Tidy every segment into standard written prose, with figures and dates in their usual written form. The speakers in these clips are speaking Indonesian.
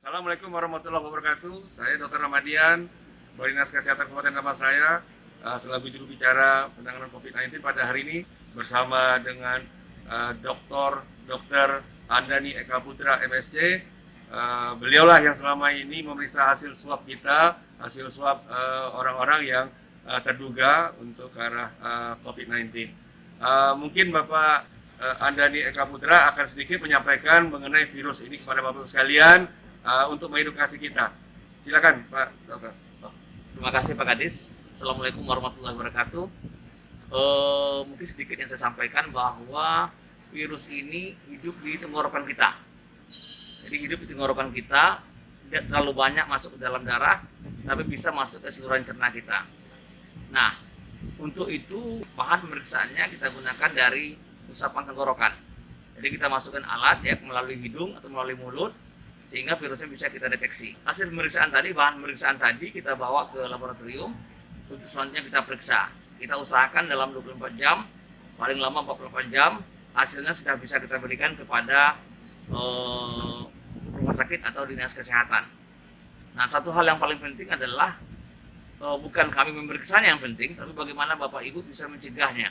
Assalamualaikum warahmatullahi wabarakatuh. Saya Dr. Ramadian, Kepala Dinas Kesehatan Kabupaten Damastraya, selaku juru bicara penanganan COVID-19 pada hari ini bersama dengan Dr. Andani Eka Putra MSc. Beliaulah yang selama ini memeriksa hasil swab kita, hasil swab orang-orang yang terduga untuk ke arah COVID-19. Mungkin Bapak Andani Eka Putra akan sedikit menyampaikan mengenai virus ini kepada Bapak sekalian untuk mengedukasi kita. Silakan Pak Dokter. Terima kasih Pak Kadis. Assalamualaikum warahmatullahi wabarakatuh. Mungkin sedikit yang saya sampaikan bahwa virus ini hidup di tenggorokan kita. Jadi hidup di tenggorokan kita, tidak terlalu banyak masuk ke dalam darah, tapi bisa masuk ke saluran cerna kita. Nah, untuk itu bahan pemeriksaannya kita gunakan dari usapan tenggorokan. Jadi kita masukkan alat ya melalui hidung atau melalui mulut, sehingga virusnya bisa kita deteksi. Hasil pemeriksaan tadi, bahan pemeriksaan tadi kita bawa ke laboratorium untuk selanjutnya kita periksa. Kita usahakan dalam 24 jam, paling lama 48 jam, hasilnya sudah bisa kita berikan kepada rumah sakit atau dinas kesehatan. Nah, satu hal yang paling penting adalah bukan kami memeriksanya yang penting, tapi bagaimana Bapak Ibu bisa mencegahnya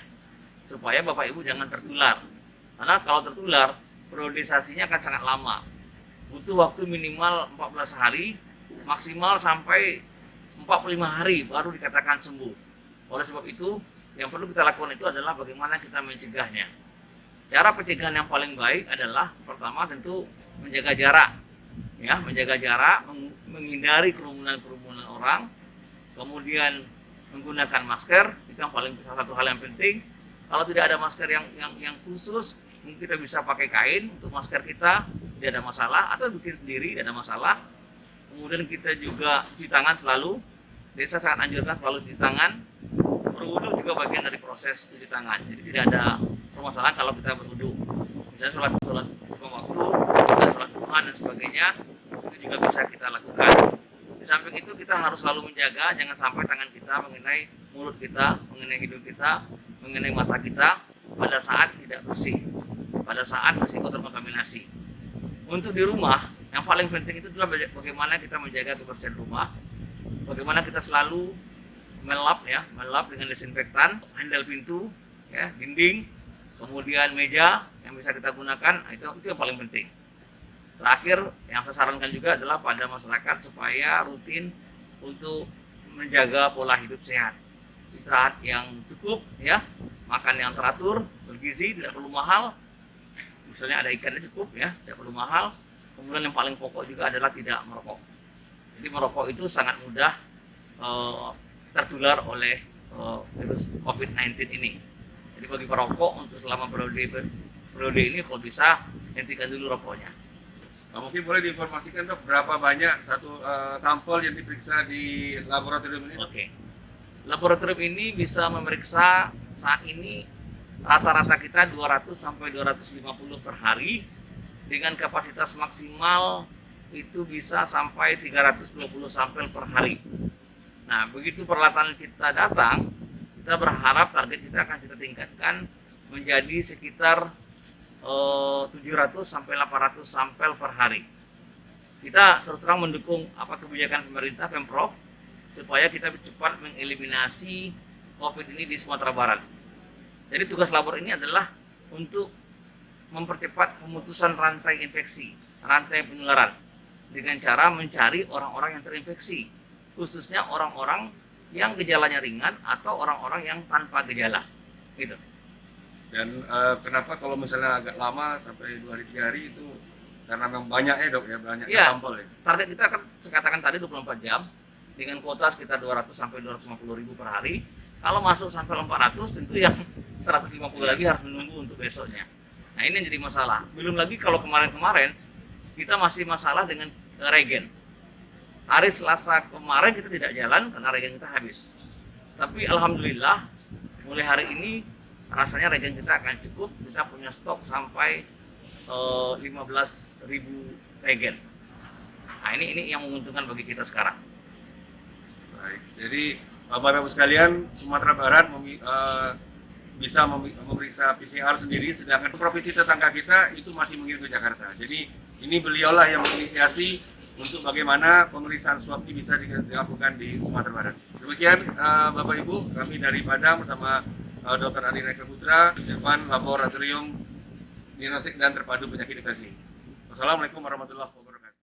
supaya Bapak Ibu jangan tertular. Karena kalau tertular, periodisasinya akan sangat lama. Butuh waktu minimal 14 hari, maksimal sampai 45 hari baru dikatakan sembuh. Oleh sebab itu, yang perlu kita lakukan itu adalah bagaimana kita mencegahnya. Cara pencegahan yang paling baik adalah pertama tentu menjaga jarak. Ya, menjaga jarak, menghindari kerumunan-kerumunan orang, kemudian menggunakan masker, itu yang paling salah satu hal yang penting. Kalau tidak ada masker yang khusus, mungkin kita bisa pakai kain untuk masker kita, tidak ada masalah, atau bikin sendiri, tidak ada masalah. Kemudian kita juga cuci tangan selalu. Jadi saya sangat anjurkan selalu cuci tangan. Berwudu juga bagian dari proses cuci tangan. Jadi tidak ada permasalahan kalau kita berwudu. Misalnya sholat lima waktu, kemudian sholat duha dan sebagainya, itu juga bisa kita lakukan. Di samping itu kita harus selalu menjaga jangan sampai tangan kita mengenai mulut kita, mengenai hidung kita, mengenai mata kita pada saat tidak bersih, pada saat risiko terkontaminasi. Untuk di rumah, yang paling penting itu adalah bagaimana kita menjaga kebersihan rumah, bagaimana kita selalu melap dengan desinfektan, handle pintu, ya, dinding, kemudian meja yang bisa kita gunakan, itu yang paling penting. Terakhir, yang saya sarankan juga adalah pada masyarakat supaya rutin untuk menjaga pola hidup sehat, istirahat yang cukup, ya, makan yang teratur, bergizi, tidak perlu mahal. Misalnya ada ikannya cukup, ya, tidak perlu mahal. Kemudian yang paling pokok juga adalah tidak merokok. Jadi merokok itu sangat mudah tertular oleh virus COVID-19 ini. Jadi bagi perokok untuk selama periode ini kalau bisa hentikan dulu rokoknya. Mungkin boleh diinformasikan Dok, berapa banyak satu sampel yang diperiksa di laboratorium ini? Oke. Laboratorium ini bisa memeriksa saat ini rata-rata kita 200 sampai 250 per hari dengan kapasitas maksimal itu bisa sampai 320 sampel per hari. Nah, begitu peralatan kita datang, kita berharap target kita akan kita tingkatkan menjadi sekitar 700 sampai 800 sampel per hari. Kita terus terang mendukung kebijakan pemerintah Pemprov supaya kita cepat mengeliminasi COVID ini di Sumatera Barat. Jadi tugas labor ini adalah untuk mempercepat pemutusan rantai infeksi, rantai penularan dengan cara mencari orang-orang yang terinfeksi, khususnya orang-orang yang gejalanya ringan atau orang-orang yang tanpa gejala. Gitu. Dan kenapa kalau misalnya agak lama sampai 2 hari 3 hari itu karena memang banyak ya Dok ya, banyak Ya, sampel ya. target kita kan saya katakan tadi 24 jam dengan kuota sekitar 200 sampai 250 ribu per hari. Kalau masuk sampai 400 tentu yang 150 lagi harus menunggu untuk besoknya. Nah, ini yang jadi masalah. Belum lagi kalau kemarin-kemarin kita masih masalah dengan regen. Hari Selasa kemarin kita tidak jalan karena regen kita habis. Tapi alhamdulillah mulai hari ini rasanya regen kita akan cukup, kita punya stok sampai 15.000 regen. Nah, ini yang menguntungkan bagi kita sekarang. Baik, jadi Bapak Ibu sekalian, Sumatera Barat bisa memeriksa PCR sendiri, sedangkan provinsi tetangga kita itu masih mengirim ke Jakarta. Jadi ini beliaulah yang menginisiasi untuk bagaimana pemeriksaan swab ini bisa dilakukan di Sumatera Barat. Demikian Bapak Ibu, kami dari Padang bersama Dr. Adi Eka Putra di depan Laboratorium Diagnostik dan Terpadu Penyakit Infeksi. Wassalamualaikum warahmatullahi wabarakatuh.